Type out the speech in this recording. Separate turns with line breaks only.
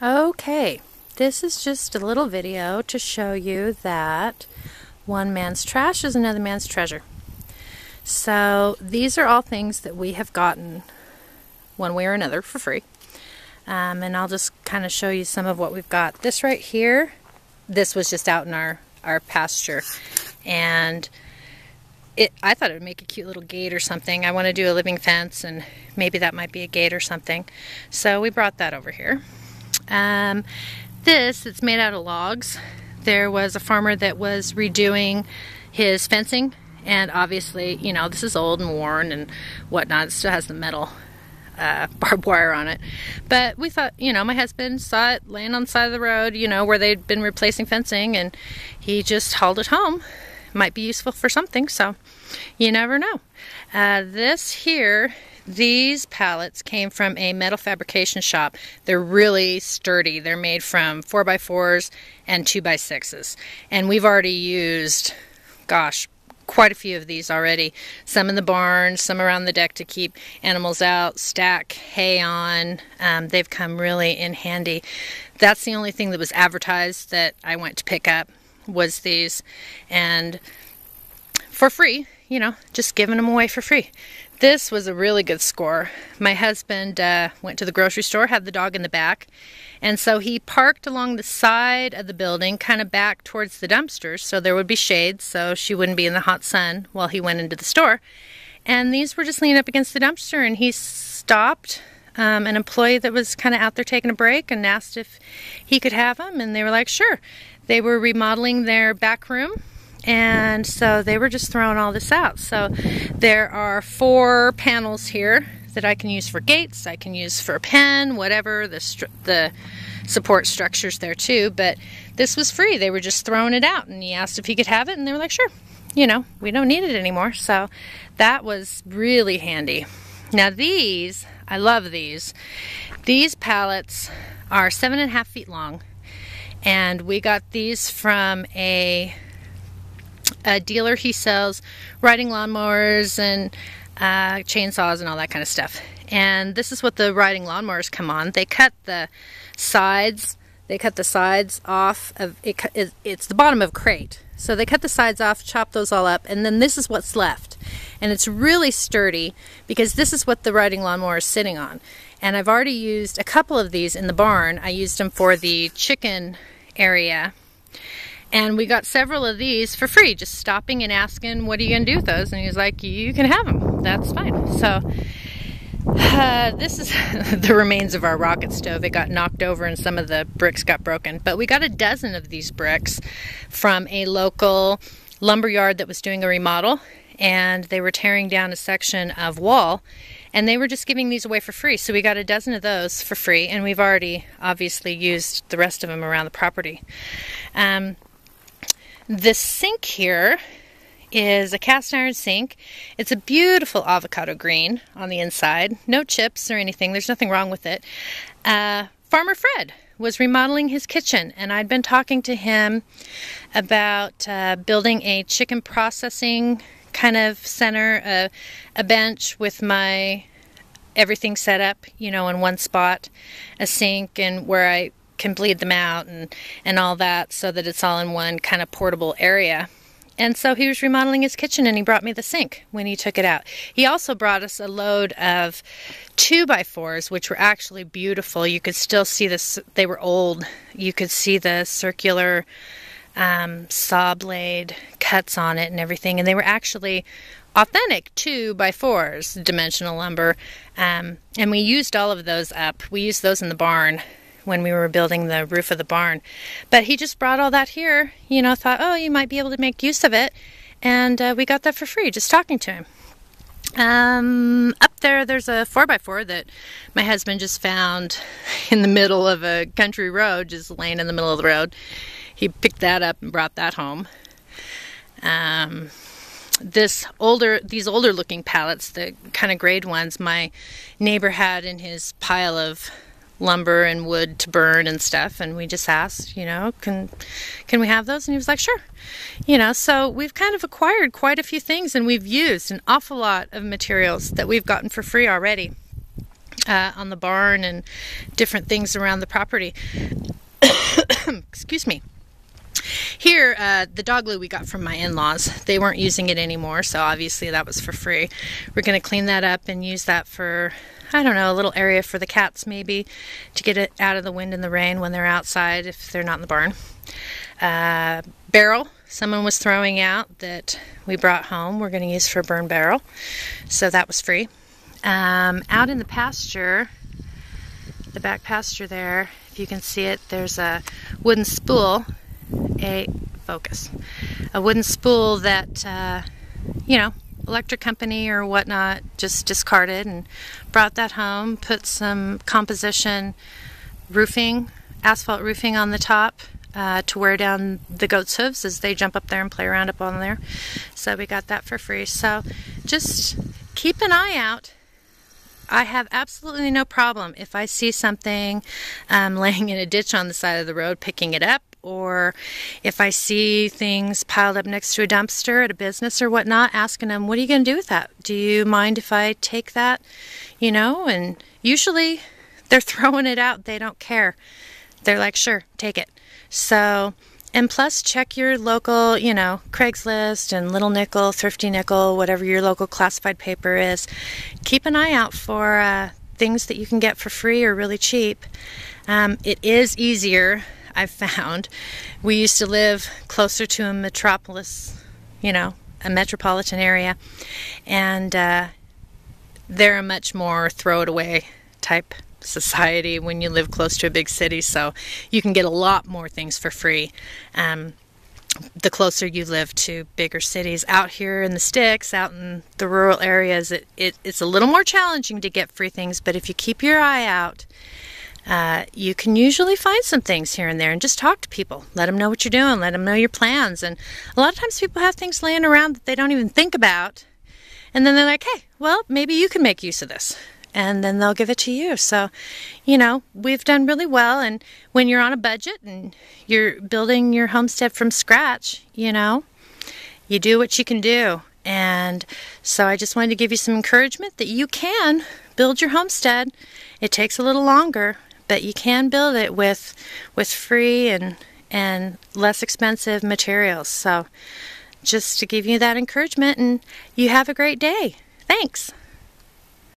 Okay, this is just a little video to show you that one man's trash is another man's treasure. So these are all things that we have gotten one way or another for free. And I'll just kind of show you some of what we've got. This right here, this was just out in our pasture. And I thought it would make a cute little gate or something. I want to do a living fence, and maybe that might be a gate or something. So we brought that over here. It's made out of logs. There was a farmer that was redoing his fencing, and obviously, you know, this is old and worn and whatnot. It still has the metal barbed wire on it. But we thought, you know, my husband saw it laying on the side of the road, you know, where they'd been replacing fencing, and he just hauled it home. Might be useful for something, so you never know. These pallets came from a metal fabrication shop. They're really sturdy. They're made from 4x4s and 2x6s. And we've already used, gosh, quite a few of these already. Some in the barn, some around the deck to keep animals out, stack hay on. They've come really in handy. That's the only thing that was advertised that I went to pick up, was these. And for free, you know, just giving them away for free. This was a really good score. My husband went to the grocery store, had the dog in the back, and so he parked along the side of the building, kind of back towards the dumpsters, so there would be shade, so she wouldn't be in the hot sun while he went into the store. And these were just leaning up against the dumpster, and he stopped an employee that was kind of out there taking a break and asked if he could have them, and they were like, sure. They were remodeling their back room, and so they were just throwing all this out. So there are 4 panels here that I can use for gates, I can use for a pen, whatever. The support structure's there too, but this was free. They were just throwing it out, and he asked if he could have it, and they were like, sure. You know, we don't need it anymore. So that was really handy. Now these, I love these. These pallets are 7.5 feet long, and we got these from a dealer. He sells riding lawnmowers and chainsaws and all that kind of stuff. And this is what the riding lawnmowers come on. They cut the sides. They cut the sides off of it. It's the bottom of a crate. So they cut the sides off, chop those all up, and then this is what's left. And it's really sturdy because this is what the riding lawnmower is sitting on. And I've already used a couple of these in the barn. I used them for the chicken area. And we got several of these for free, just stopping and asking, what are you going to do with those? And he was like, you can have them. That's fine. So this is the remains of our rocket stove. It got knocked over and some of the bricks got broken. But we got a dozen of these bricks from a local lumber yard that was doing a remodel. And they were tearing down a section of wall. And they were just giving these away for free. So we got a dozen of those for free. And we've already obviously used the rest of them around the property. This sink here is a cast iron sink. It's a beautiful avocado green on the inside. No chips or anything. There's nothing wrong with it. Farmer Fred was remodeling his kitchen, and I'd been talking to him about building a chicken processing kind of center, a bench with my everything set up, you know, in one spot, a sink, and where I can bleed them out and all that, so that it's all in one kind of portable area. And so he was remodeling his kitchen, and he brought me the sink when he took it out. He also brought us a load of 2x4s, which were actually beautiful. You could still see this. They were old. You could see the circular saw blade cuts on it and everything, and they were actually authentic 2x4s, dimensional lumber. And we used all of those up. We used those in the barn when we were building the roof of the barn. But he just brought all that here, you know, thought, oh, you might be able to make use of it. And we got that for free, just talking to him. Up there's a 4x4 that my husband just found in the middle of a country road, just laying in the middle of the road. He picked that up and brought that home. These older looking pallets, the kind of grade ones, my neighbor had in his pile of lumber and wood to burn and stuff, and we just asked, you know, can we have those? And he was like, sure. You know, so we've kind of acquired quite a few things, and we've used an awful lot of materials that we've gotten for free already. on the barn and different things around the property. Excuse me. Here, the dog glue we got from my in-laws, they weren't using it anymore, so obviously that was for free. We're going to clean that up and use that for, I don't know, a little area for the cats maybe, to get it out of the wind and the rain when they're outside if they're not in the barn. Barrel someone was throwing out that we brought home, we're going to use for a burn barrel, so that was free. Out in the pasture, the back pasture there, if you can see it, there's a wooden spool, a wooden spool that, you know, electric company or whatnot just discarded, and brought that home, put some composition roofing, asphalt roofing on the top to wear down the goats' hooves as they jump up there and play around up on there. So we got that for free. So just keep an eye out. I have absolutely no problem if I see something laying in a ditch on the side of the road, picking it up, or if I see things piled up next to a dumpster at a business or whatnot, asking them, what are you going to do with that? Do you mind if I take that? You know, and usually they're throwing it out. They don't care. They're like, sure, take it. So, and plus check your local, you know, Craigslist and Little Nickel, Thrifty Nickel, whatever your local classified paper is. Keep an eye out for things that you can get for free or really cheap. It is easier, I've found. We used to live closer to a metropolis, you know, a metropolitan area, and they're a much more throw it away type society when you live close to a big city, so you can get a lot more things for free the closer you live to bigger cities. Out here in the sticks, out in the rural areas, it's a little more challenging to get free things, but if you keep your eye out, you can usually find some things here and there, and just talk to people. Let them know what you're doing, let them know your plans. And a lot of times people have things laying around that they don't even think about, and then they're like, hey, well, maybe you can make use of this. And then they'll give it to you. So, you know, we've done really well. And when you're on a budget and you're building your homestead from scratch, you know, you do what you can do. And so I just wanted to give you some encouragement that you can build your homestead. It takes a little longer, but you can build it with free and less expensive materials. So just to give you that encouragement, and you have a great day. Thanks.